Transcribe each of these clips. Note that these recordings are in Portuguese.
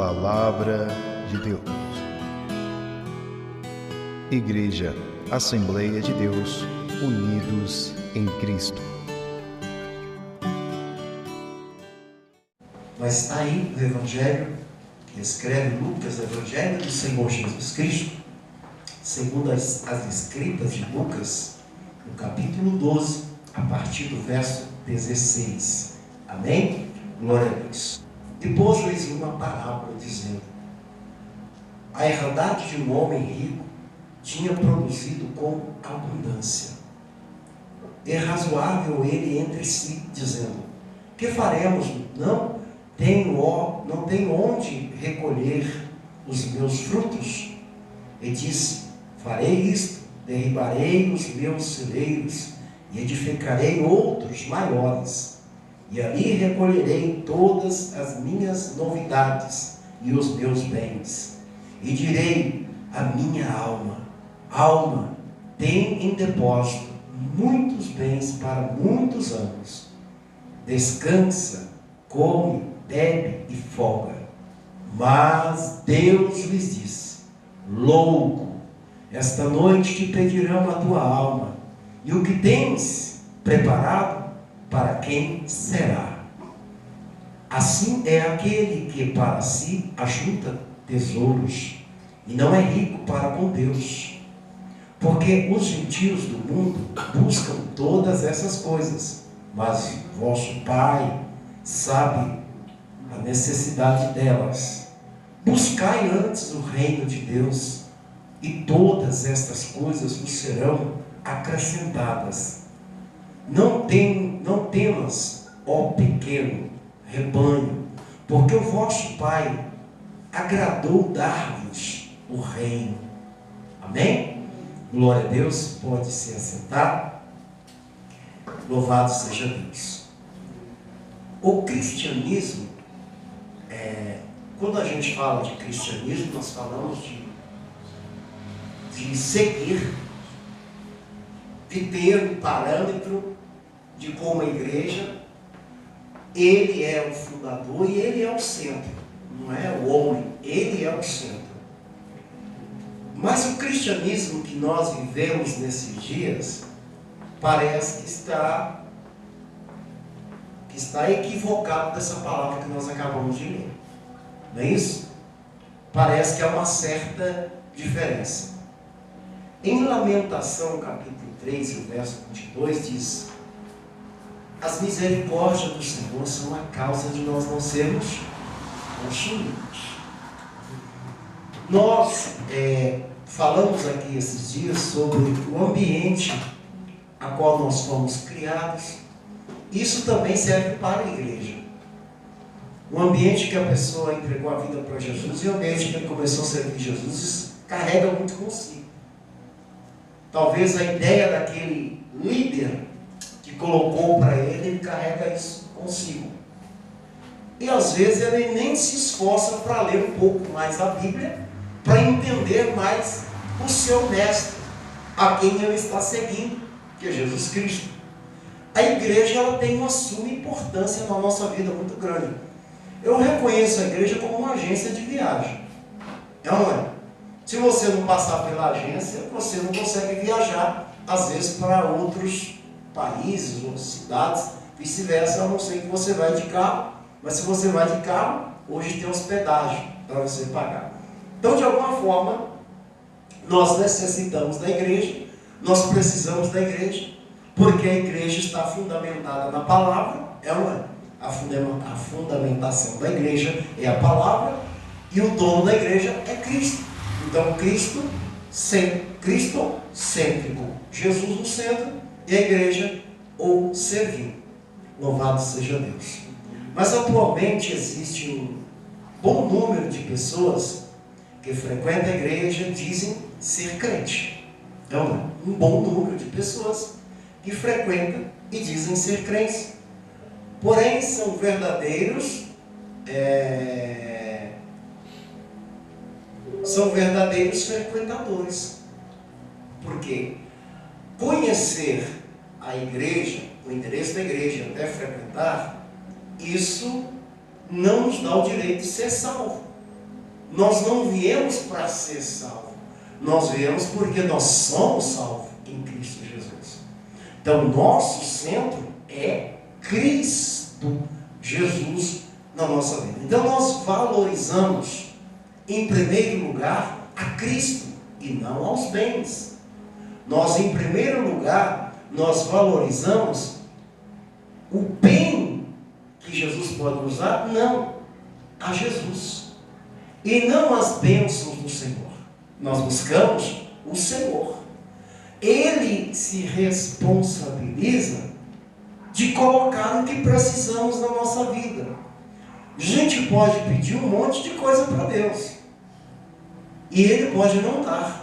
Palavra de Deus. Igreja, Assembleia de Deus, unidos em Cristo. Mas está aí no Evangelho que escreve Lucas, o Evangelho do Senhor Jesus Cristo, segundo as escritas de Lucas, no capítulo 12, a partir do verso 16. Amém? Glória a Deus. E pôs-lhes uma parábola, dizendo: a herdade de um homem rico tinha produzido com abundância. E razoável ele entre si, dizendo: que faremos? Não tenho onde recolher os meus frutos. E disse: farei isto, derribarei os meus celeiros e edificarei outros maiores. E ali recolherei todas as minhas novidades e os meus bens. E direi à minha alma: alma, tem em depósito muitos bens para muitos anos. Descansa, come, bebe e folga. Mas Deus lhes disse: louco, esta noite te pedirão a tua alma, e o que tens preparado, para quem será? Assim é aquele que para si ajunta tesouros, e não é rico para com Deus. Porque os gentios do mundo buscam todas essas coisas, mas vosso Pai sabe a necessidade delas. Buscai antes o reino de Deus, e todas estas coisas vos serão acrescentadas. Não temas, ó pequeno rebanho, porque o vosso Pai agradou dar-vos o reino. Amém? Glória a Deus. Pode se assentar. Louvado seja Deus. O cristianismo, quando a gente fala de cristianismo, nós falamos de seguir, de ter um parâmetro de como a igreja, ele é o fundador e ele é o centro, não é o homem, ele é o centro. Mas o cristianismo que nós vivemos nesses dias parece que está equivocado dessa palavra que nós acabamos de ler, não é isso? Parece que há uma certa diferença. Em Lamentação, capítulo 3, o verso 22, diz: as misericórdias do Senhor são a causa de nós não sermos consumidos. Nós falamos aqui esses dias sobre o ambiente a qual nós fomos criados. Isso também serve para a igreja. O ambiente que a pessoa entregou a vida para Jesus e o ambiente que ele começou a servir Jesus, isso carrega muito consigo. Talvez a ideia daquele líder que colocou para ele carrega isso consigo. E às vezes ele nem se esforça para ler um pouco mais a Bíblia, para entender mais o seu mestre, a quem ele está seguindo, que é Jesus Cristo. A igreja, ela tem uma suma importância na nossa vida muito grande. Eu reconheço a igreja como uma agência de viagem. É ou não é? Se você não passar pela agência, você não consegue viajar, às vezes, para outros países ou cidades, vice-versa, a não ser que você vai de carro. Mas se você vai de carro, hoje tem hospedagem para você pagar. Então, de alguma forma, nós necessitamos da igreja, nós precisamos da igreja, porque a igreja está fundamentada na palavra, é ou não é? A fundamentação da igreja é a palavra, e o dono da igreja é Cristo. Então, Cristo cêntrico, Jesus no centro e a igreja o servindo. Louvado seja Deus. Mas atualmente existe um bom número de pessoas que frequentam a igreja e dizem ser crente. Então, um bom número de pessoas que frequentam e dizem ser crentes. Porém, são verdadeiros frequentadores. Porque conhecer a igreja, o endereço da igreja, até frequentar, isso não nos dá o direito de ser salvo. nós não viemos para ser salvos. Nós viemos porque nós somos salvos em Cristo Jesus. Então, nosso centro é Cristo Jesus na nossa vida. Então, nós valorizamos, em primeiro lugar, a Cristo e não aos bens. Nós, em primeiro lugar, nós valorizamos o bem que Jesus pode nos dar, não, a Jesus. E não as bênçãos do Senhor. Nós buscamos o Senhor. Ele se responsabiliza de colocar o que precisamos na nossa vida. A gente pode pedir um monte de coisa para Deus. E Ele pode não dar.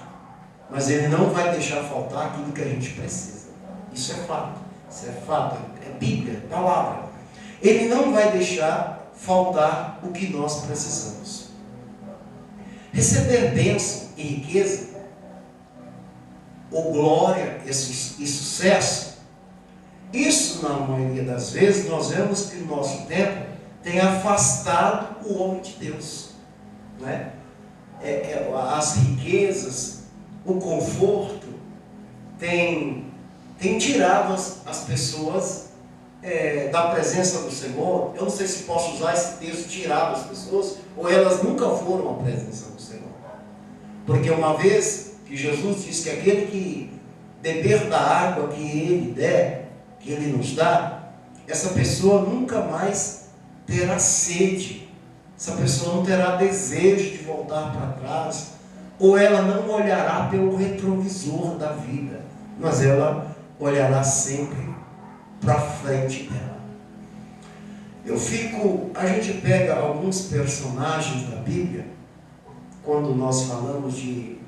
Mas Ele não vai deixar faltar aquilo que a gente precisa. Isso é fato. Isso é fato. É Bíblia, é palavra. Ele não vai deixar faltar o que nós precisamos. Receber bênção e riqueza, ou glória e sucesso, isso, na maioria das vezes, nós vemos que o nosso tempo tem afastado o homem de Deus. Não é? As riquezas, o conforto, tem tirado as pessoas da presença do Senhor. Eu não sei se posso usar esse texto, tirado as pessoas, ou elas nunca foram à presença do Senhor. Porque uma vez que Jesus disse que aquele que beber da água que Ele der, que Ele nos dá, essa pessoa nunca mais terá sede, essa pessoa não terá desejo de voltar para trás, ou ela não olhará pelo retrovisor da vida, mas ela olhará sempre para frente dela. A gente pega alguns personagens da Bíblia, quando nós falamos de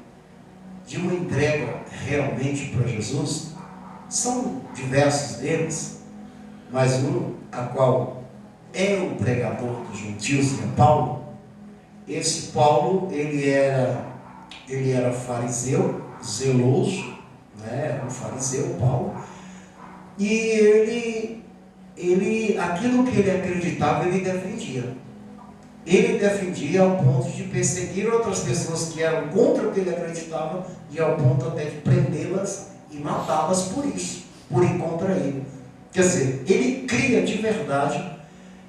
uma entrega realmente para Jesus, são diversos deles, mas um, a qual é o pregador dos gentios, que é Paulo. Esse Paulo, ele era fariseu, zeloso, né? Um fariseu, Paulo, e aquilo que ele acreditava, ele defendia. Ele defendia ao ponto de perseguir outras pessoas que eram contra o que ele acreditava, e ao ponto até de prendê-las e matá-las por isso, por ir contra ele. Quer dizer, ele cria de verdade,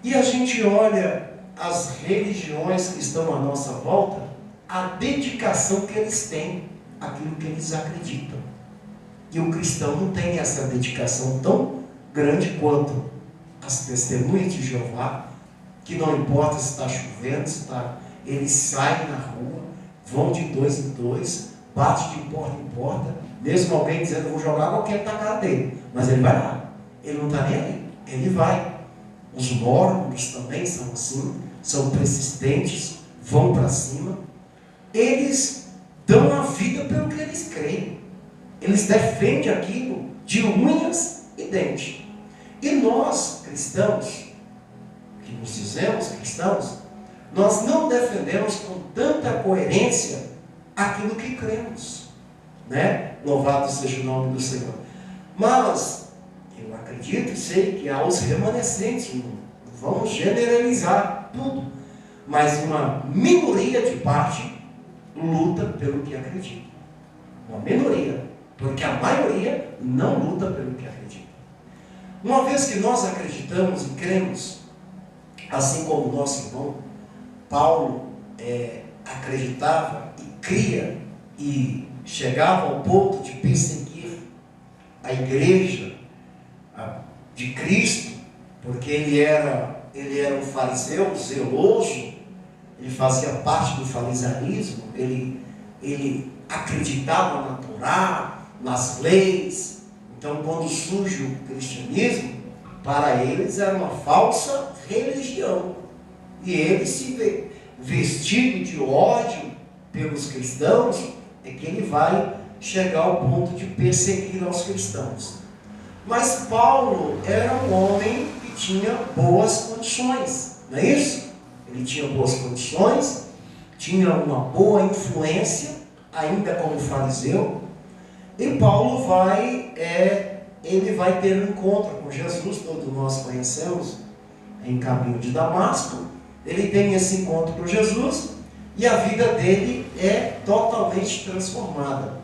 e a gente olha as religiões que estão à nossa volta, a dedicação que eles têm àquilo que eles acreditam. E o cristão não tem essa dedicação tão grande quanto as testemunhas de Jeová, que não importa se está chovendo, eles saem na rua, vão de 2 em 2, bate de porta em porta, mesmo alguém dizendo, vou jogar qualquer na cara dele, mas ele vai lá, ele não está nem aí, ele vai. Os mórmons também são assim, são persistentes, vão para cima, eles dão a vida pelo que eles creem, eles defendem aquilo de unhas e dentes. E nós, cristãos, que nos dizemos cristãos, nós não defendemos com tanta coerência aquilo que cremos, né? Louvado seja o nome do Senhor. Mas eu acredito e sei que há os remanescentes, não vamos generalizar tudo, mas uma minoria de parte luta pelo que acredita. Uma minoria, porque a maioria não luta pelo que acredita. Uma vez que nós acreditamos e cremos, assim como o nosso irmão Paulo acreditava e cria e chegava ao ponto de perseguir a igreja de Cristo, porque ele era um fariseu zeloso, ele fazia parte do farisaísmo, ele acreditava na Torá, nas leis. Então, quando surge o cristianismo, para eles era uma falsa religião. E ele se vestido de ódio pelos cristãos, é que ele vai chegar ao ponto de perseguir aos cristãos. Mas Paulo era um homem que tinha boas condições, não é isso? Ele tinha boas condições, tinha uma boa influência, ainda como fariseu, e Paulo vai ter um encontro com Jesus, todos nós conhecemos, em caminho de Damasco. Ele tem esse encontro com Jesus, e a vida dele é totalmente transformada.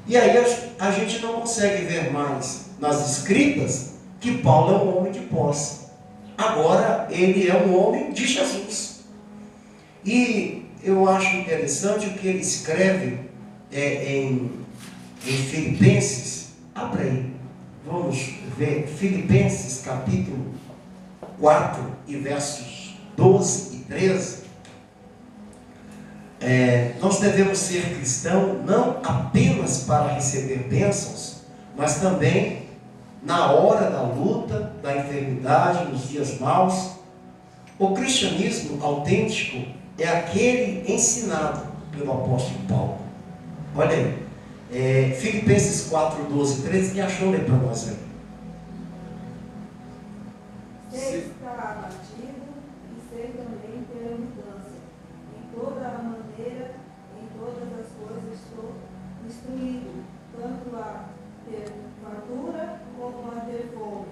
E aí a gente não consegue ver mais nas escritas que Paulo é um homem de posse. Agora ele é um homem de Jesus. E eu acho interessante o que ele escreve em Filipenses. Abre aí, vamos ver Filipenses capítulo 4 e versos 12 e 13. Nós devemos ser cristãos não apenas para receber bênçãos, mas também na hora da luta, da enfermidade, nos dias maus. O cristianismo autêntico é aquele ensinado pelo apóstolo Paulo. Olha aí, Filipenses 4, 12 e 13, quem achou, lê para nós aí. Ser está abatido e ser também ter mudança. Em toda a maneira, em todas as coisas estou instruído, tanto a ter fartura como a ter fome,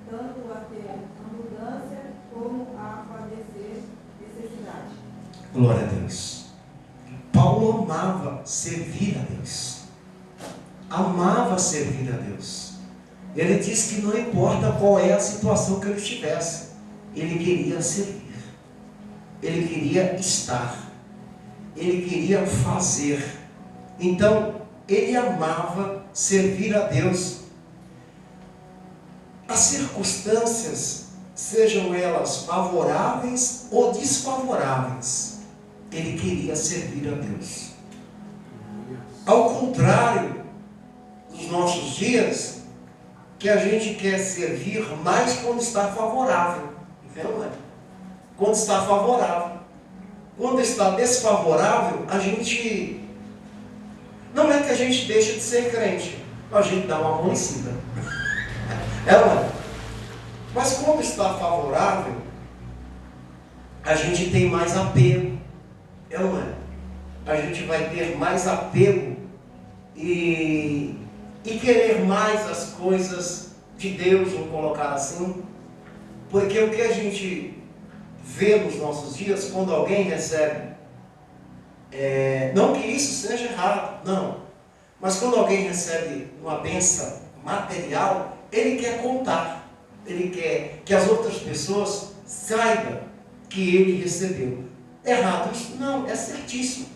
tanto a ter abundância como a padecer necessidade. Glória a Deus. Paulo amava servir a Deus. Amava servir a Deus. Ele diz que não importa qual é a situação que ele estivesse, ele queria servir. Ele queria estar. Ele queria fazer. Então, ele amava servir a Deus. As circunstâncias, sejam elas favoráveis ou desfavoráveis, ele queria servir a Deus. Ao contrário dos nossos dias, que a gente quer servir mais quando está favorável. Não é? Quando está favorável. Quando está desfavorável, a gente... Não é que a gente deixa de ser crente, a gente dá uma amolecida. Não é? Mas quando está favorável, a gente tem mais apego. Não é? A gente vai ter mais apego e querer mais as coisas de Deus, vamos colocar assim. Porque o que a gente vê nos nossos dias, quando alguém recebe, não que isso seja errado, não, mas quando alguém recebe uma bênção material, ele quer contar, ele quer que as outras pessoas saibam que ele recebeu. Errado isso? Não, é certíssimo.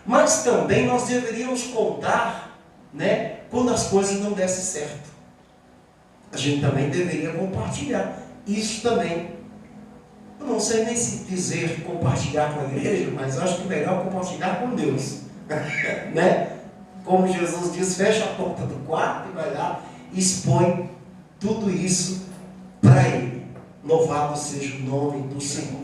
Mas também nós deveríamos contar, né, quando as coisas não dessem certo. A gente também deveria compartilhar isso também. Eu não sei nem se dizer compartilhar com a igreja, mas acho que é melhor compartilhar com Deus. Né? Como Jesus diz, fecha a porta do quarto e vai lá e expõe tudo isso para Ele. Louvado seja o nome do Senhor.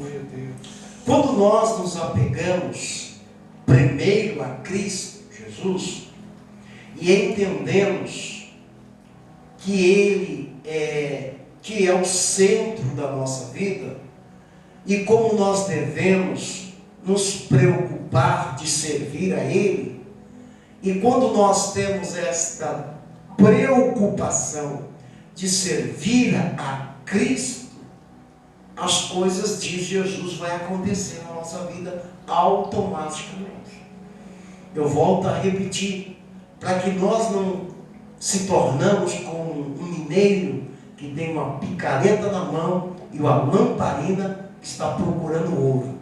Quando nós nos apegamos primeiro a Cristo Jesus e entendemos que Ele é o centro da nossa vida, e como nós devemos nos preocupar de servir a Ele, e quando nós temos esta preocupação de servir a Cristo, as coisas de Jesus vai acontecer na nossa vida automaticamente. Eu volto a repetir, para que nós não se tornamos como um mineiro que tem uma picareta na mão e uma lamparina que está procurando ouro.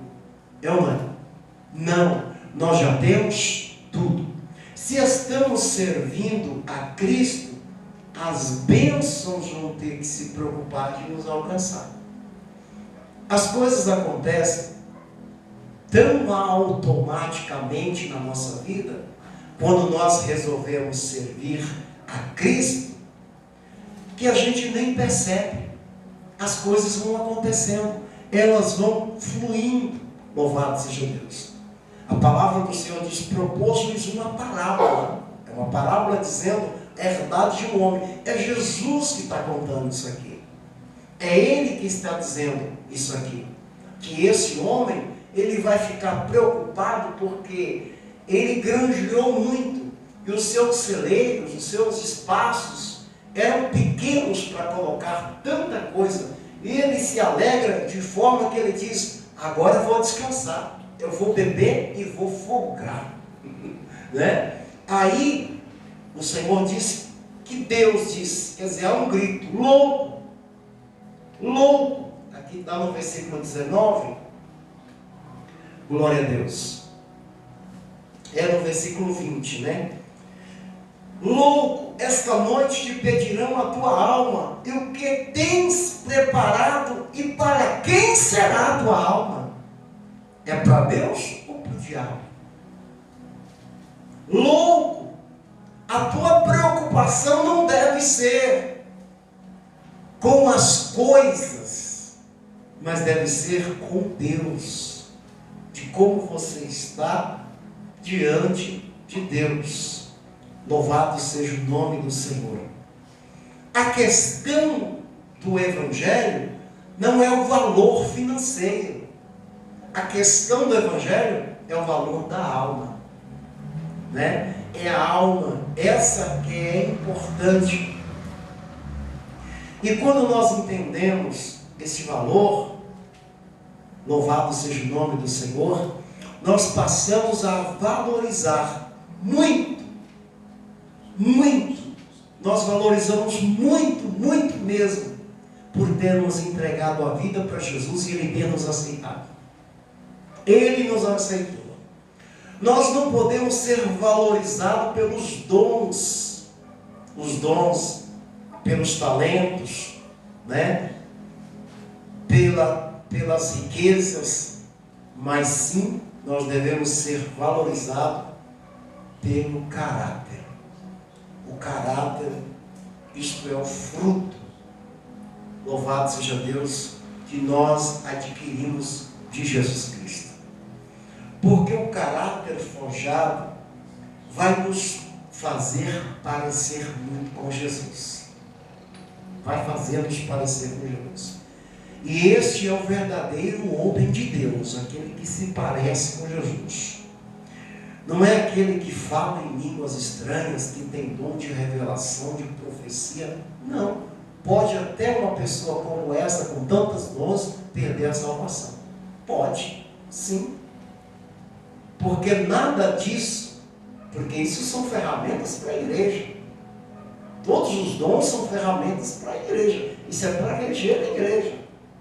Não, nós já temos tudo. Se estamos servindo a Cristo, as bênçãos vão ter que se preocupar de nos alcançar. As coisas acontecem tão automaticamente na nossa vida, quando nós resolvemos servir a Cristo, que a gente nem percebe. As coisas vão acontecendo, elas vão fluindo. Louvado seja Deus. A palavra do Senhor diz: propôs-lhes uma parábola. É uma parábola dizendo a herdade de um homem. É Jesus que está contando isso aqui. É Ele que está dizendo isso aqui. Que esse homem, ele vai ficar preocupado porque ele granjeou muito. E os seus celeiros, os seus espaços eram pequenos para colocar tanta coisa. E ele se alegra de forma que ele diz: agora eu vou descansar. eu vou beber e vou folgar. Né? Aí o Senhor disse que Deus disse, quer dizer, há um grito, louco, louco. Aqui está no versículo 19, glória a Deus. É no versículo 20, né? Louco, esta noite te pedirão a tua alma, e o que tens preparado, e para quem será a tua alma? É para Deus ou para o diabo? Louco, a tua preocupação não deve ser com as coisas, mas deve ser com Deus, de como você está diante de Deus. Louvado seja o nome do Senhor. A questão do Evangelho não é o valor financeiro. A questão do Evangelho é o valor da alma. Né? É a alma, essa que é importante. E quando nós entendemos esse valor, louvado seja o nome do Senhor, nós passamos a valorizar muito, nós valorizamos muito mesmo, por termos entregado a vida para Jesus e Ele ter nos aceitado. Ele nos aceitou. Nós não podemos ser valorizados pelos dons, os dons, pelos talentos, né? Pelas riquezas, mas sim, nós devemos ser valorizados pelo caráter. O caráter, isto é o fruto, louvado seja Deus, que nós adquirimos de Jesus Cristo. Porque o caráter forjado vai nos fazer parecer muito com Jesus. Vai fazer-nos parecer com Jesus. E este é o verdadeiro homem de Deus, aquele que se parece com Jesus. Não é aquele que fala em línguas estranhas, que tem dom de revelação, de profecia. Não. Pode até uma pessoa como essa, com tantos dons, perder a salvação. Pode, sim. Porque nada disso, porque isso são ferramentas para a igreja. Todos os dons são ferramentas para a igreja. Isso é para reger a igreja.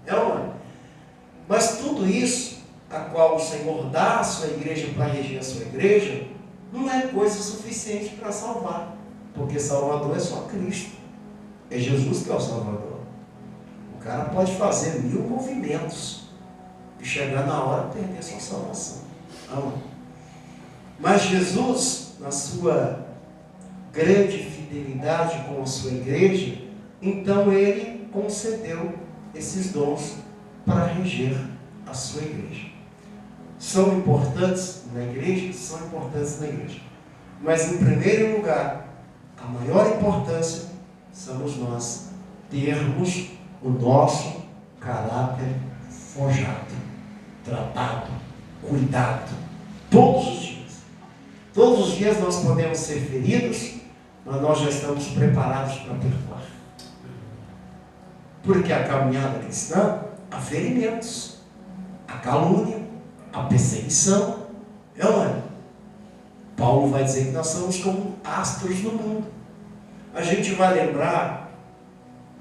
Não é? Mas tudo isso, a qual o Senhor dá à sua igreja para reger a sua igreja, não é coisa suficiente para salvar. Porque Salvador é só Cristo. É Jesus que é o Salvador. O cara pode fazer 1000 movimentos e chegar na hora de perder sua salvação. Não. Mas Jesus, na sua grande fidelidade com a sua igreja, então Ele concedeu esses dons para reger a sua igreja. São importantes na igreja? São importantes na igreja. Mas em primeiro lugar, a maior importância somos nós termos o nosso caráter forjado, tratado, cuidado, todos os dias. Todos os dias nós podemos ser feridos, mas nós já estamos preparados para perdoar. Porque a caminhada cristã, há ferimentos, a calúnia, a perseguição, não é? Paulo vai dizer que nós somos como astros no mundo. A gente vai lembrar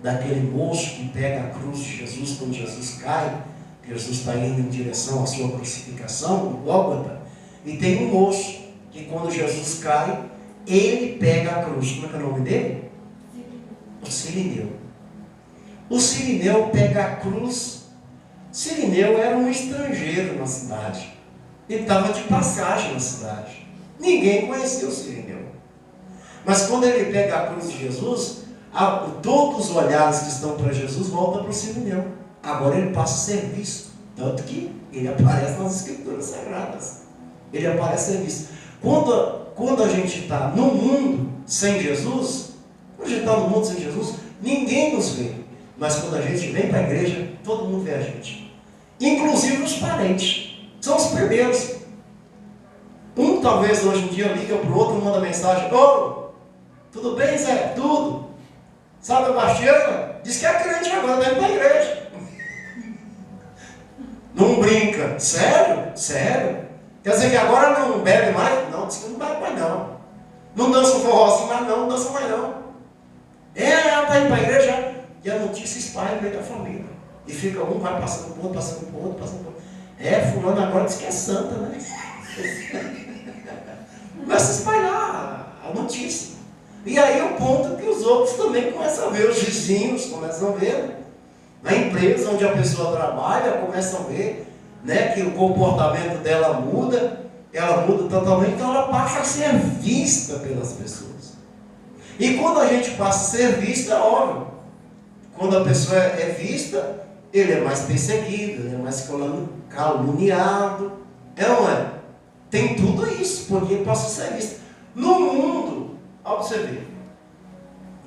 daquele moço que pega a cruz de Jesus quando Jesus cai. Jesus está indo em direção à sua crucificação, no Gólgota, e tem um moço que quando Jesus cai, ele pega a cruz. Como é que é o nome dele? O Cirineu. O Cirineu pega a cruz. Cirineu era um estrangeiro na cidade. Ele estava de passagem na cidade. Ninguém conhecia o Cirineu. Mas quando ele pega a cruz de Jesus, todos os olhares que estão para Jesus voltam para o Cirineu. Agora ele passa a ser visto. Tanto que ele aparece nas Escrituras Sagradas. Ele aparece a ser visto. Quando a gente está no mundo sem Jesus, quando a gente está no mundo sem Jesus, ninguém nos vê. Mas quando a gente vem para a igreja, todo mundo vê a gente. Inclusive os parentes. São os primeiros. Um talvez hoje em dia liga para o outro e manda mensagem: ô, tudo bem, Zé? Tudo. Sabe a Bastiana? Diz que é crente agora, dentro da igreja. Não não brinca. Sério? Sério? Quer dizer que agora não bebe mais? Não, diz que não bebe mais não. Não dança um forrozinho mais não, não dança mais não. Ela está indo para a igreja e a notícia espalha no meio da família. E fica um, vai passando por outro, passando por outro, passando por outro. Fulano agora diz que é santa, né? Começa a espalhar a notícia. E aí o ponto é que os outros também começam a ver, os vizinhos começam a ver, na empresa onde a pessoa trabalha, começam a ver, né, que o comportamento dela muda, ela muda totalmente, então ela passa a ser vista pelas pessoas. E quando a gente passa a ser visto, é óbvio, quando a pessoa é vista, ele é mais perseguido, ele é mais caluniado, é ou não é? Tem tudo isso, porque ele possa ser visto. No mundo, olha para você ver,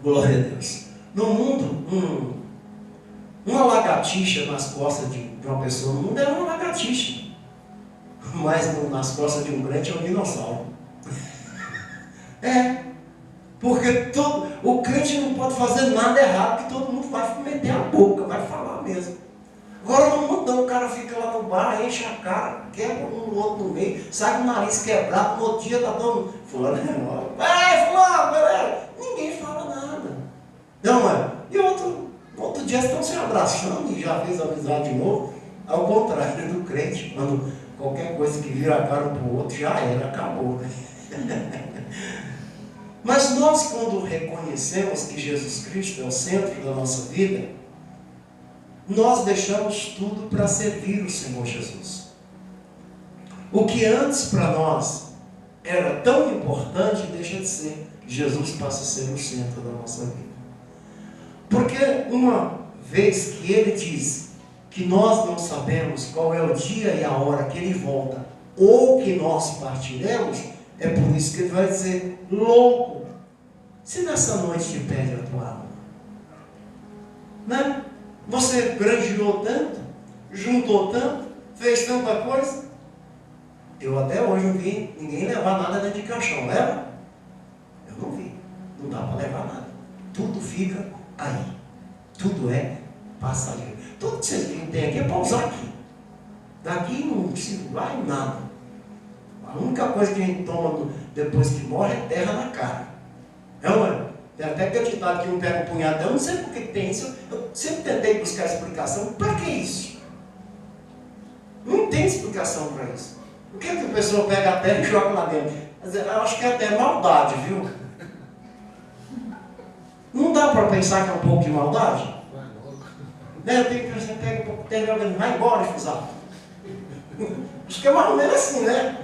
glória a Deus, no mundo, uma lagartixa nas costas de uma pessoa no mundo é uma lagartixa, mas nas costas de um crente é um dinossauro. Porque o crente não pode fazer nada errado, porque todo mundo vai meter a boca, vai falar mesmo. Agora no mundo não, o cara fica lá no bar, enche a cara, quebra um no outro no meio, sai com o nariz quebrado, no outro dia tá todo fulano, fulano, galera, ninguém fala nada. Não é? E outro dia estão se abraçando e já fez amizade de novo, ao contrário do crente, quando qualquer coisa que vira a cara um para o outro, já era, acabou. Mas nós, quando reconhecemos que Jesus Cristo é o centro da nossa vida, nós deixamos tudo para servir o Senhor Jesus. O que antes para nós era tão importante, deixa de ser. Jesus passa a ser o centro da nossa vida. Porque uma vez que Ele diz que nós não sabemos qual é o dia e a hora que Ele volta, ou que nós partiremos, é por isso que Ele vai dizer, louco, se nessa noite te pede a tua alma, né? Você granjeou tanto, juntou tanto, fez tanta coisa. Eu até hoje não vi ninguém levar nada dentro de caixão, leva? Eu não vi, não dá para levar nada. Tudo fica aí, tudo é passageiro. Tudo que vocês têm aqui é para usar aqui. Daqui não se vai nada. A única coisa que a gente toma depois que morre é terra na cara. Não, tem até que eu te dar que um pega um punhado, eu não sei por que tem isso, eu sempre tentei buscar explicação, para que isso? Não tem explicação para isso. Por que a pessoa pega a terra e joga lá dentro? Eu acho que é até maldade, viu? Não dá para pensar que é um pouco de maldade? Né? Eu tenho que você pega um pouco de terra e joga, vai embora, Fusado. Acho que é mais ou menos assim, né?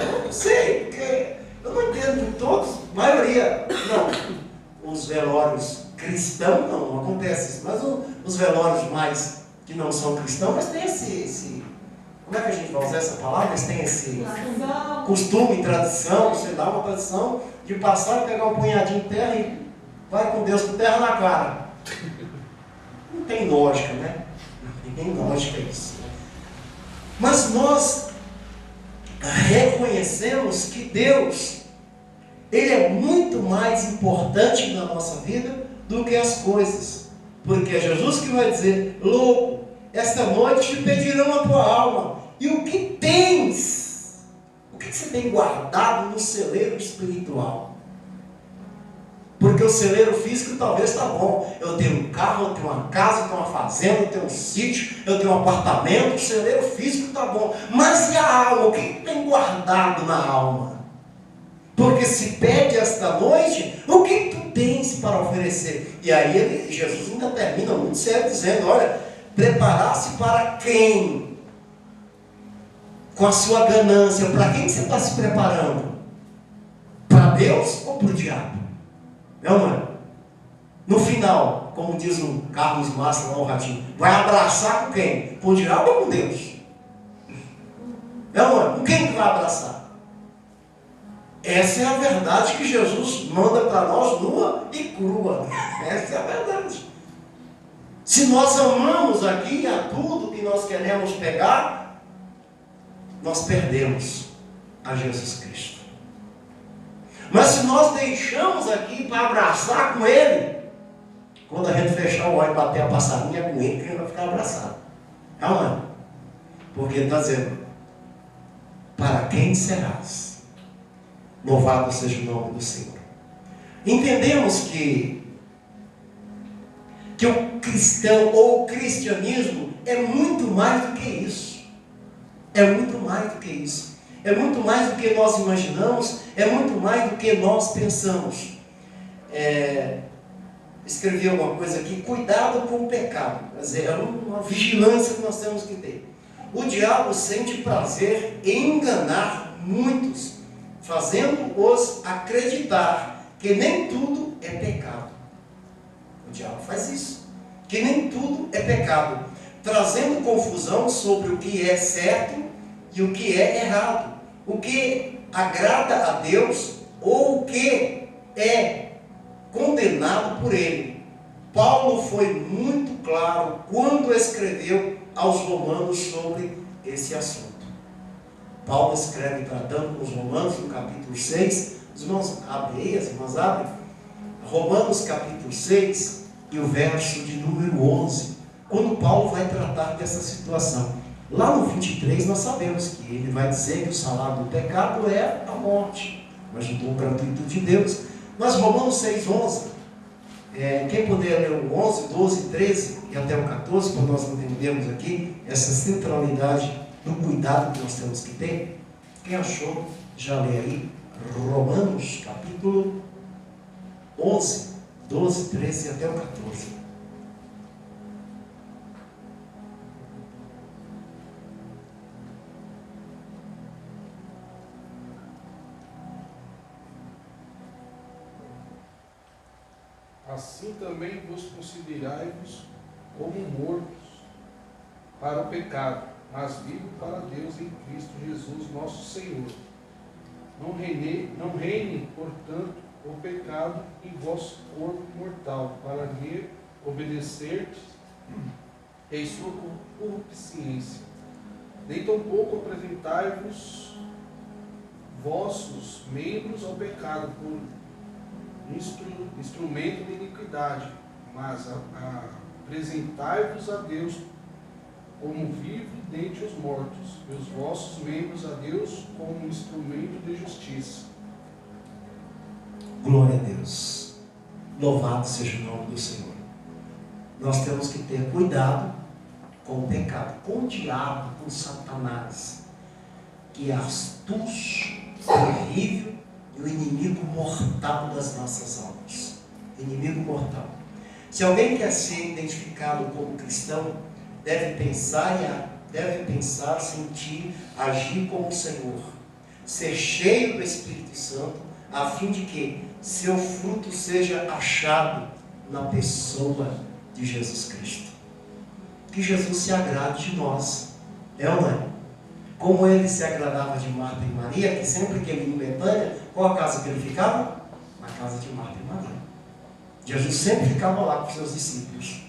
Eu não sei, porque eu não entendo de todos, a maioria, não. Os velórios cristãos não acontece isso, mas os velórios mais que não são cristãos, mas tem esse como é que a gente vai usar essa palavra? Eles têm esse costume, tradição, sei lá, uma tradição de passar e pegar um punhadinho de terra e vai com Deus com terra na cara. Não tem lógica, né? Não tem lógica isso. Mas nós reconhecemos que Deus, Ele é muito mais importante na nossa vida do que as coisas. Porque é Jesus que vai dizer, louco, esta noite te pedirão a tua alma. E o que tens? O que você tem guardado no celeiro espiritual? Porque o celeiro físico talvez está bom. Eu tenho um carro, eu tenho uma casa, eu tenho uma fazenda, eu tenho um sítio, eu tenho um apartamento. O celeiro físico está bom. Mas e a alma? O que tem guardado na alma? Porque se pede esta noite, o que tu tens para oferecer? E aí Jesus ainda termina muito sério dizendo, olha, preparar-se para quem? Com a sua ganância, para quem você está se preparando? Para Deus ou para o diabo? Não, mano? No final, como diz o Carlos Massa lá, o Ratinho, vai abraçar com quem? Com o diabo ou com Deus? Não, mano? Com quem que vai abraçar? Essa é a verdade que Jesus manda para nós nua e crua. Essa é a verdade. Se nós amamos aqui a tudo que nós queremos pegar, nós perdemos a Jesus Cristo. Mas se nós deixamos aqui para abraçar com Ele, Quando a gente fechar o olho e bater a passarinha com ele, que a gente vai ficar abraçado. É ou não? Porque ele está dizendo, para quem serás? Louvado seja o nome do Senhor. Entendemos que o cristão ou o cristianismo é muito mais do que isso. É muito mais do que isso. É muito mais do que nós imaginamos, é muito mais do que nós pensamos. Escrevi alguma coisa aqui, cuidado com o pecado. Quer dizer, é uma vigilância que nós temos que ter. O diabo sente prazer em enganar muitos, fazendo-os acreditar que nem tudo é pecado. O diabo faz isso, que nem tudo é pecado, trazendo confusão sobre o que é certo e o que é errado, o que agrada a Deus ou o que é condenado por ele. Paulo foi muito claro quando escreveu aos Romanos sobre esse assunto. Paulo escreve tratando com os Romanos no capítulo 6. Os irmãos abrem aí, as irmãs abrem. Romanos capítulo 6 e o verso de número 11. Quando Paulo vai tratar dessa situação. Lá no 23 nós sabemos que ele vai dizer que o salário do pecado é a morte, mas o dom gratuito de Deus. Mas Romanos 6, 11, quem puder ler o 11, 12, 13 e até o 14, para nós entendermos aqui essa centralidade do cuidado que nós temos que ter. Quem achou, já lê aí, Romanos capítulo 11, 12, 13 e até o 14. Assim também vos considerai-vos como mortos para o pecado, mas vivos para Deus em Cristo Jesus nosso Senhor. Não reine, portanto, o pecado em vosso corpo mortal, para me obedecerdes em sua concupiscência. Nem tampouco apresentai-vos vossos membros ao pecado por instrumento de iniquidade, mas apresentai-vos a Deus como vivo dentre os mortos, e os vossos membros a Deus como instrumento de justiça. Glória a Deus. Louvado seja o nome do Senhor. Nós temos que ter cuidado com o pecado, com o diabo, com Satanás, que é astuto, terrível, e o inimigo mortal das nossas almas. Inimigo mortal. Se alguém quer ser identificado como cristão, deve pensar, sentir, agir como o Senhor. Ser cheio do Espírito Santo, a fim de que seu fruto seja achado na pessoa de Jesus Cristo. Que Jesus se agrade de nós. É ou não é? Como ele se agradava de Marta e Maria, que sempre que ele ia em Betânia, qual a casa que ele ficava? Na casa de Marta e Maria. Jesus sempre ficava lá com seus discípulos.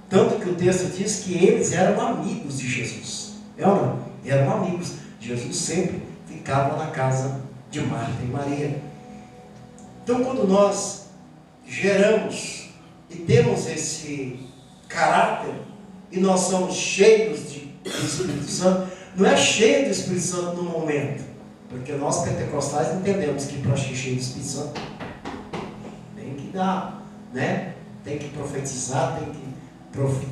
Tanto que o texto diz que eles eram amigos de Jesus. É ou não? Eram amigos. Jesus sempre ficava na casa de Marta e Maria. Então, quando nós geramos e temos esse caráter, e nós somos cheios do Espírito Santo, não é cheio do Espírito Santo no momento, porque nós pentecostais entendemos que para ser cheio do Espírito Santo tem que dar, né? Tem que profetizar,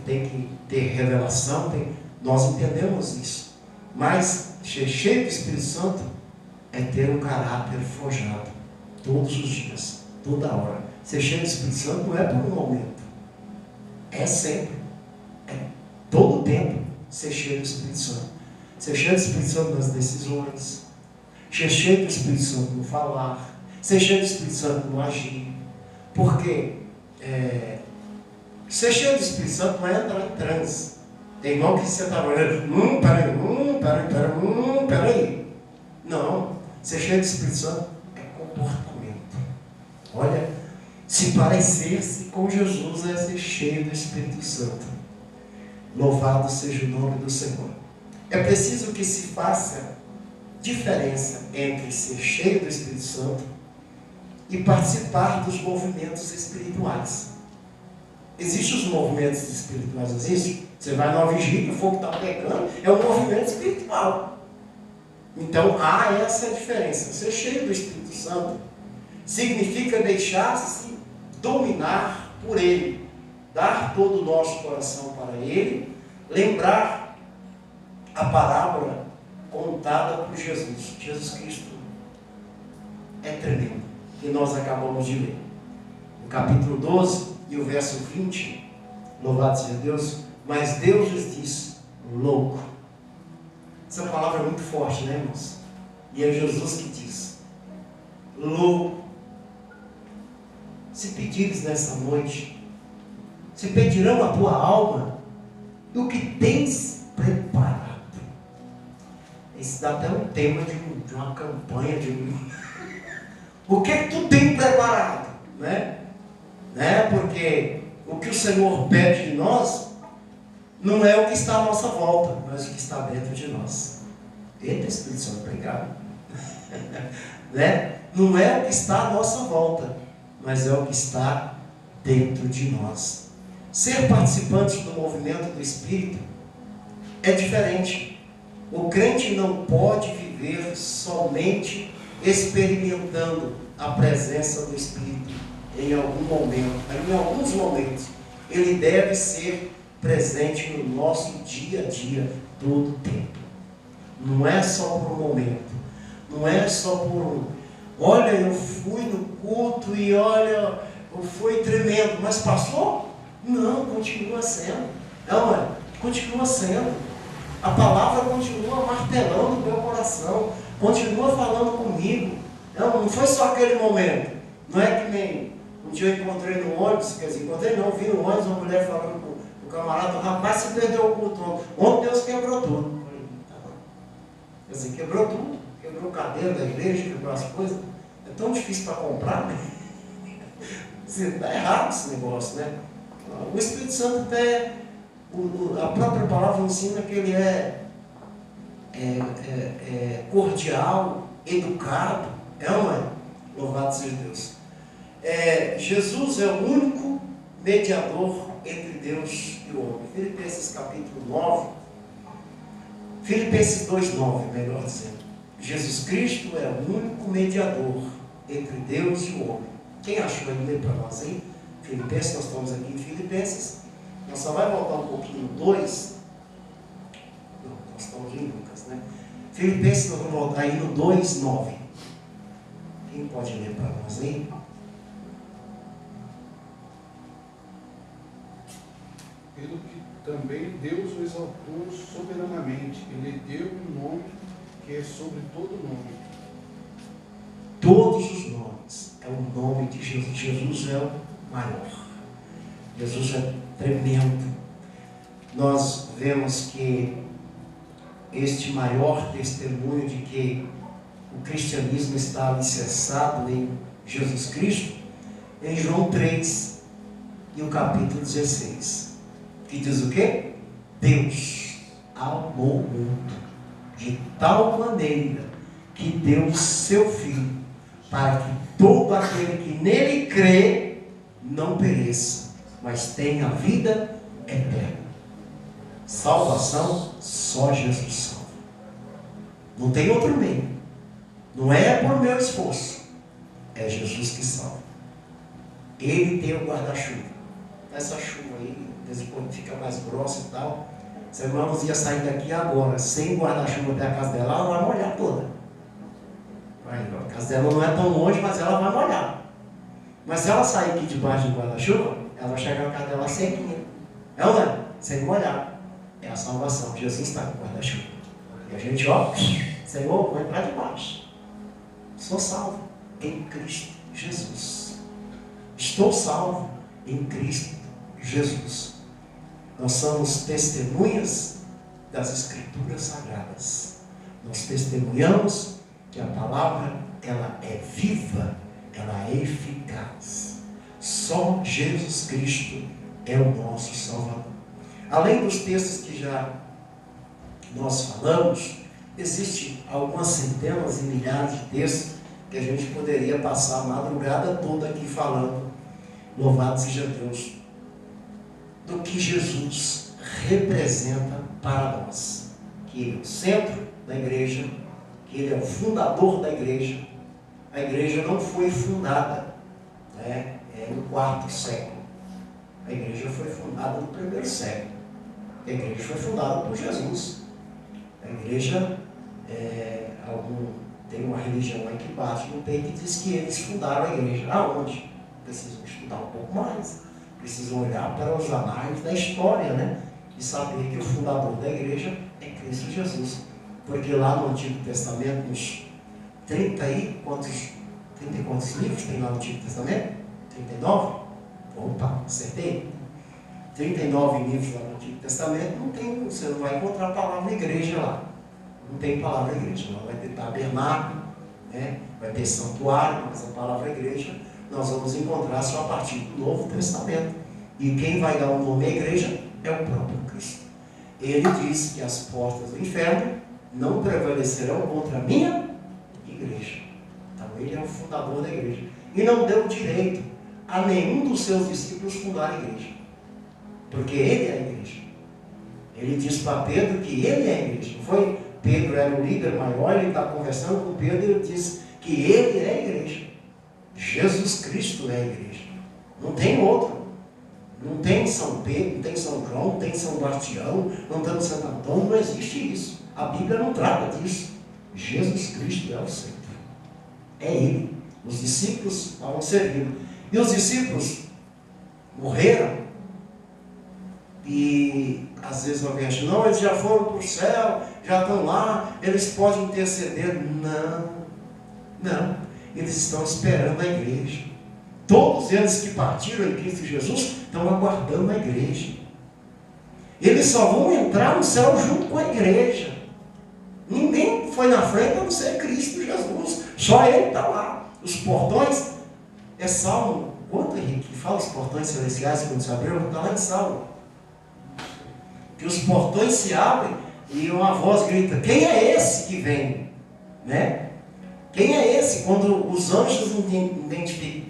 tem que ter revelação, nós entendemos isso. Mas ser cheio do Espírito Santo é ter um caráter forjado todos os dias, toda hora. Ser cheio do Espírito Santo não é por um momento, é sempre, é todo o tempo ser cheio do Espírito Santo. Ser cheio do Espírito Santo nas decisões, ser cheio do Espírito Santo no falar, ser cheio do Espírito Santo no agir. Porque ser cheio do Espírito Santo não é entrar em transe. Tem irmão que você está olhando, peraí. Não, ser cheio do Espírito Santo é comportamento. Olha, se parecer-se com Jesus é ser cheio do Espírito Santo. Louvado seja o nome do Senhor. É preciso que se faça diferença entre ser cheio do Espírito Santo e participar dos movimentos espirituais. Existem os movimentos espirituais, existe. Você vai numa vigília, o fogo está pegando, é um movimento espiritual. Então há essa diferença. Ser cheio do Espírito Santo significa deixar-se dominar por Ele, dar todo o nosso coração para Ele, lembrar a parábola contada por Jesus. Jesus Cristo é tremendo, que nós acabamos de ler. No capítulo 12 e o verso 20, louvado seja Deus, mas Deus lhes disse, louco. Essa palavra é muito forte, né, irmãos? E é Jesus que diz, louco. Se pedires nessa noite, se pedirão a tua alma, e o que tens preparado. Isso dá até um tema de uma campanha, o que tu tem preparado, né? Porque o que o Senhor pede de nós não é o que está à nossa volta, mas o que está dentro de nós. Eita, Espírito Santo, obrigado. Né? Não é o que está à nossa volta, mas é o que está dentro de nós. Ser participante do movimento do Espírito é diferente. O crente não pode viver somente experimentando a presença do Espírito em algum momento. Em alguns momentos, ele deve ser presente no nosso dia a dia, todo o tempo. Não é só por um momento, não é só por olha, eu fui no culto e olha, foi tremendo, mas passou? Não, continua sendo. Não, continua sendo. A palavra continua martelando no meu coração, continua falando comigo. Não foi só aquele momento. Não é que nem um dia eu encontrei no ônibus, quer dizer, vi no ônibus uma mulher falando com o camarada, rapaz, você perdeu o culto ontem, Deus quebrou tudo. Quer dizer, quebrou tudo, quebrou o cadeiro da igreja, quebrou as coisas. É tão difícil para comprar, né? Está errado esse negócio, né? O Espírito Santo até, a própria palavra ensina que ele é cordial, educado, não é? Louvado seja Deus. Jesus é o único mediador entre Deus e o homem. Filipenses capítulo 9, Filipenses 2,9, melhor dizendo. Jesus Cristo é o único mediador entre Deus e o homem. Quem achou aí, lê para nós aí? Filipenses, nós estamos aqui em Filipenses. Nós só vai voltar um pouquinho no 2. Não, nós estamos em Lucas, né? Filipenses, nós vamos voltar aí no 2,9. Quem pode ler para nós aí? Pelo que também Deus o exaltou soberanamente, Ele deu um nome que é sobre todo nome. Todos os nomes. É o nome de Jesus. Jesus é o maior. Jesus é tremendo. Nós vemos que este maior testemunho de que o cristianismo está alicerçado em Jesus Cristo, em João 3 e o capítulo 16. Que diz o quê? Deus amou o mundo de tal maneira que deu seu Filho, para que todo aquele que nele crê não pereça, mas tenha vida eterna. Salvação, só Jesus salva. Não tem outro meio. Não é por meu esforço. É Jesus que salva. Ele tem o guarda-chuva. Essa chuva aí, de vez em quando fica mais grossa e tal. Se a irmã ia sair daqui agora, sem guarda-chuva até a casa dela, ela vai molhar toda. A casa dela não é tão longe, mas ela vai molhar. Mas se ela sair aqui debaixo do guarda-chuva, ela vai chegar na casa dela sequinha. É ou não é? Sem molhar. É a salvação. Jesus está com o guarda-chuva. E a gente, Senhor, vou entrar debaixo. Sou salvo em Cristo Jesus. Estou salvo em Cristo Jesus. Nós somos testemunhas das Escrituras Sagradas. Nós testemunhamos que a palavra, ela é viva, ela é eficaz. Só Jesus Cristo é o nosso Salvador. Além dos textos que já nós falamos, existem algumas centenas e milhares de textos que a gente poderia passar a madrugada toda aqui falando. Louvado seja Deus. do que Jesus representa para nós. Que Ele é o centro da igreja, que Ele é o fundador da igreja. A igreja não foi fundada, né, no 4º século. A igreja foi fundada no 1º século. A igreja foi fundada por Jesus. A igreja, tem uma religião aí que bate no peito e diz que eles fundaram a igreja. Aonde? Precisam estudar um pouco mais. Precisam olhar para os anais da história, né? E saber que o fundador da igreja é Cristo Jesus. Porque lá no Antigo Testamento, nos 30 e quantos livros tem lá no Antigo Testamento? 39? Opa, acertei. 39 livros lá no Antigo Testamento, você não vai encontrar a palavra igreja lá. Não tem palavra igreja. Lá vai ter tabernáculo, né? Vai ter santuário, mas a palavra igreja nós vamos encontrar só a partir do Novo Testamento. E quem vai dar o nome à igreja é o próprio Cristo. Ele diz que as portas do inferno não prevalecerão contra a minha igreja. Então ele é o fundador da igreja. E não deu direito a nenhum dos seus discípulos fundar a igreja. Porque ele é a igreja. Ele diz para Pedro que ele é a igreja. Não foi? Pedro era o líder maior, ele está conversando com Pedro e ele diz que ele é a igreja. Jesus Cristo é a igreja. Não tem outro. Não tem São Pedro, não tem São João, não tem São Bastião, não tem Santo Antônio, não existe isso. A Bíblia não trata disso. Jesus Cristo é o centro. É Ele. Os discípulos estavam servindo. E os discípulos morreram. E às vezes alguém acha, não, eles já foram para o céu, já estão lá, eles podem interceder. Não. Eles estão esperando a igreja. Todos eles que partiram em Cristo Jesus estão aguardando a igreja. Eles só vão entrar no céu junto com a igreja. Ninguém foi na frente a não ser Cristo Jesus. Só Ele está lá. Os portões, é Salmo. Quanto, Henrique, fala os portões celestiais quando se abriram? Está lá em Salmo. Que os portões se abrem e uma voz grita, quem é esse que vem? Né? Quem é esse? Quando os anjos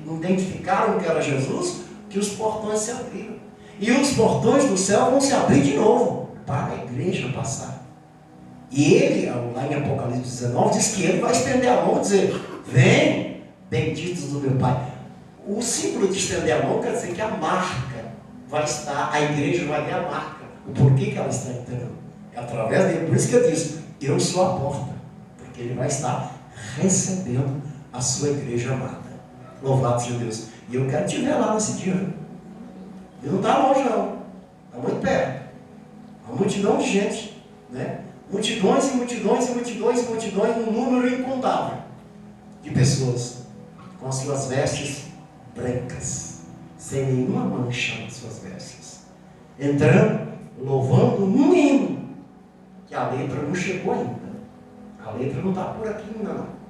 identificaram que era Jesus, que os portões se abriram. E os portões do céu vão se abrir de novo, para a igreja passar. E ele, lá em Apocalipse 19, diz que ele vai estender a mão e dizer, vem, benditos do meu Pai. O símbolo de estender a mão quer dizer que a marca vai estar, a igreja vai ver a marca. O porquê que ela está entrando. É através dele. Por isso que eu disse, eu sou a porta. Porque ele vai estar recebendo a sua igreja amada. Louvado seja Deus. E eu quero te ver lá nesse dia. E não está longe não. Está muito perto. Uma multidão de gente. Né? Multidões e multidões e multidões e multidões. Um número incontável de pessoas. Com as suas vestes brancas. Sem nenhuma mancha nas suas vestes. Entrando, louvando um hino. Que a letra não chegou ainda. A letra não está por aqui ainda não.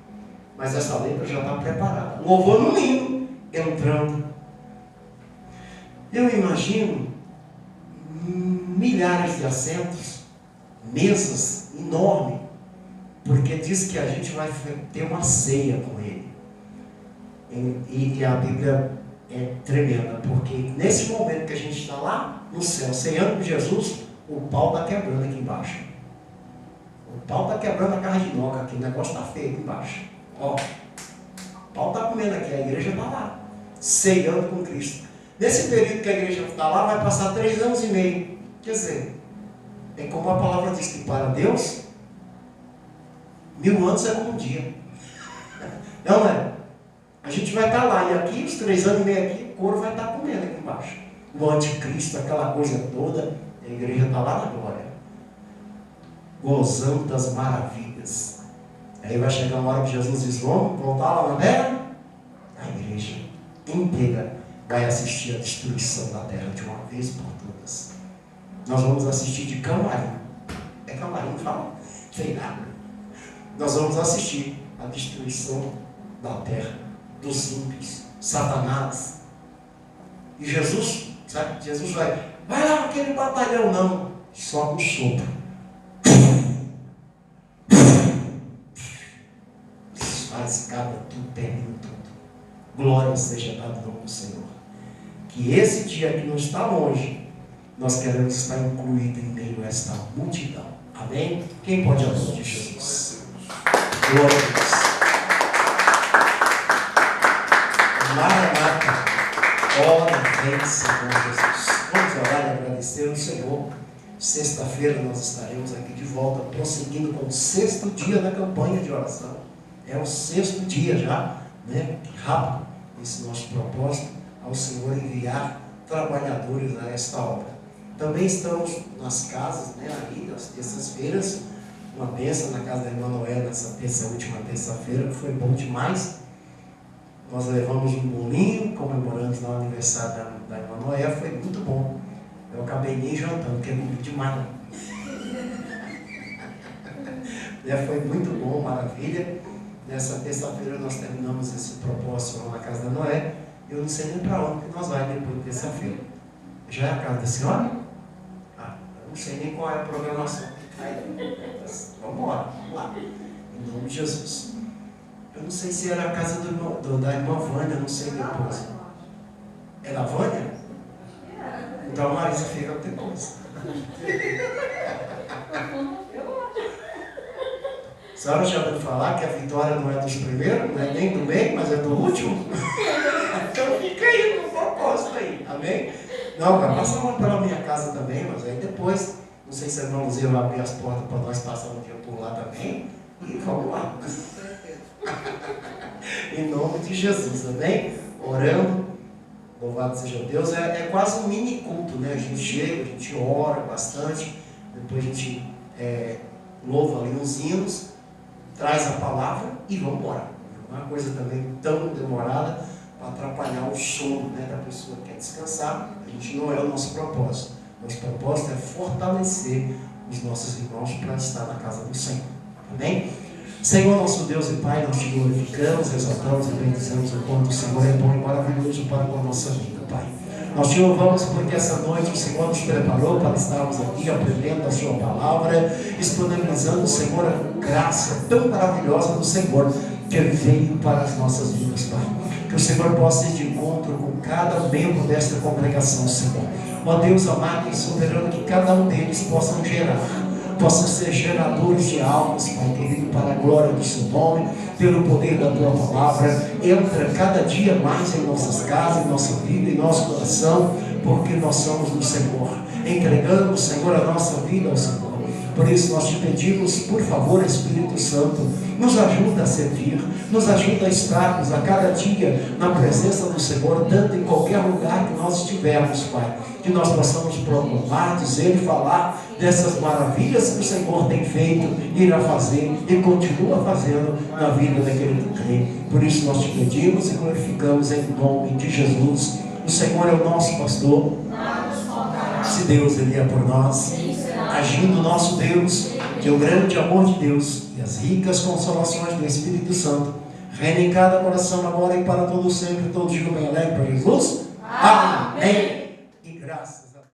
Mas essa letra já está preparada. Louvando um hino, entrando. Eu imagino milhares de assentos, mesas enormes, porque diz que a gente vai ter uma ceia com Ele. E a Bíblia é tremenda, porque nesse momento que a gente está lá no céu, ceando com Jesus, o pau está quebrando aqui embaixo. O pau está quebrando a carne-noca aqui, o negócio está feio aqui embaixo. Ó, o pau está comendo aqui, a igreja está lá, ceando com Cristo. Nesse período que a igreja está lá, vai passar 3 anos e meio. Quer dizer, é como a palavra diz que para Deus, 1000 anos é como um dia. Não é? A gente vai estar lá, e aqui, os 3 anos e meio aqui, o couro vai estar comendo aqui embaixo. O anticristo, aquela coisa toda, a igreja está lá na glória. Gozando das maravilhas. Aí vai chegar uma hora que Jesus diz, vamos voltar lá na terra? A igreja inteira vai assistir a destruição da terra de uma vez por todas. Nós vamos assistir de camarim. É camarim que fala? Sem nada. Nós vamos assistir a destruição da terra, dos ímpios, Satanás. E Jesus, sabe? Jesus vai lá naquele batalhão, não. Só um sopro. Faz, acaba tudo, termina tudo. Glória seja dada ao nome do Senhor. Que esse dia que não está longe, nós queremos estar incluídos em meio a esta multidão. Amém? Quem pode aplaudir Jesus? Glória a Deus. Maranata, ora vem, Senhor Jesus. Vamos orar e agradecer ao Senhor. Sexta-feira nós estaremos aqui de volta, prosseguindo com o 6º dia da campanha de oração. É o 6º dia já, né? Rápido, esse nosso propósito, ao Senhor enviar trabalhadores a esta obra. Também estamos nas casas, né? Aí, nas terças-feiras, uma bênção na casa da irmã Noé, nessa última terça-feira, que foi bom demais. Nós levamos um bolinho, comemoramos no aniversário da irmã Noé, foi muito bom. Eu acabei nem jantando, porque não vi demais não. Foi muito bom, maravilha. Nessa terça-feira nós terminamos esse propósito lá na casa da Noé. Eu não sei nem para onde que nós vamos depois de terça-feira. Já é a casa da senhora? Eu não sei nem qual é a programação. Vamos embora, vamos lá. Em nome de Jesus. Eu não sei se era a casa da irmã Vânia, não sei depois. É da Vânia? Então a Marisa fica depois. A senhora já ouviu falar que a vitória não é dos primeiros, não é nem do meio, mas é do último? Então fica aí no propósito aí, amém? Não, vai passar uma pela minha casa também, mas aí depois, não sei se a irmã Luzia vai abrir as portas para nós passar um dia por lá também, e vamos lá. Em nome de Jesus, amém? Orando, louvado seja Deus, é quase um mini culto, né? A gente chega, a gente ora bastante, depois a gente louva ali uns hinos, traz a palavra e vamos embora. Não é uma coisa também tão demorada para atrapalhar o sono, né, da pessoa que quer descansar. A gente não é o nosso propósito. Nosso propósito é fortalecer os nossos irmãos para estar na casa do Senhor. Amém? Senhor, nosso Deus e Pai, nós te glorificamos, exaltamos e bendizemos o quanto o Senhor é bom e maravilhoso para com a nossa vida, Pai. Nós te louvamos porque essa noite o Senhor nos preparou para estarmos aqui aprendendo a sua palavra, disponibilizando, Senhor, a graça tão maravilhosa do Senhor que veio para as nossas vidas, Pai. Que o Senhor possa ir de encontro com cada membro desta congregação, Senhor. Ó Deus amado e soberano, que cada um deles possam ser geradores de almas, Pai querido, para a glória do seu nome, pelo poder da tua palavra. Entra cada dia mais em nossas casas, em nossa vida, em nosso coração, porque nós somos do Senhor. Entregamos, Senhor, a nossa vida ao Senhor. Por isso nós te pedimos, por favor, Espírito Santo, nos ajuda a servir, nos ajuda a estarmos a cada dia na presença do Senhor, tanto em qualquer lugar que nós estivermos, Pai. Que nós possamos proclamar, dizer e falar dessas maravilhas que o Senhor tem feito, irá fazer e continua fazendo na vida daquele que crê. Por isso nós te pedimos e glorificamos em nome de Jesus. O Senhor é o nosso pastor. Se Deus ele é por nós, agindo o nosso Deus, que o grande amor de Deus e as ricas consolações do Espírito Santo reinem em cada coração agora e para todo sempre. Todos digam bem alegre para Jesus. Amém. E graças.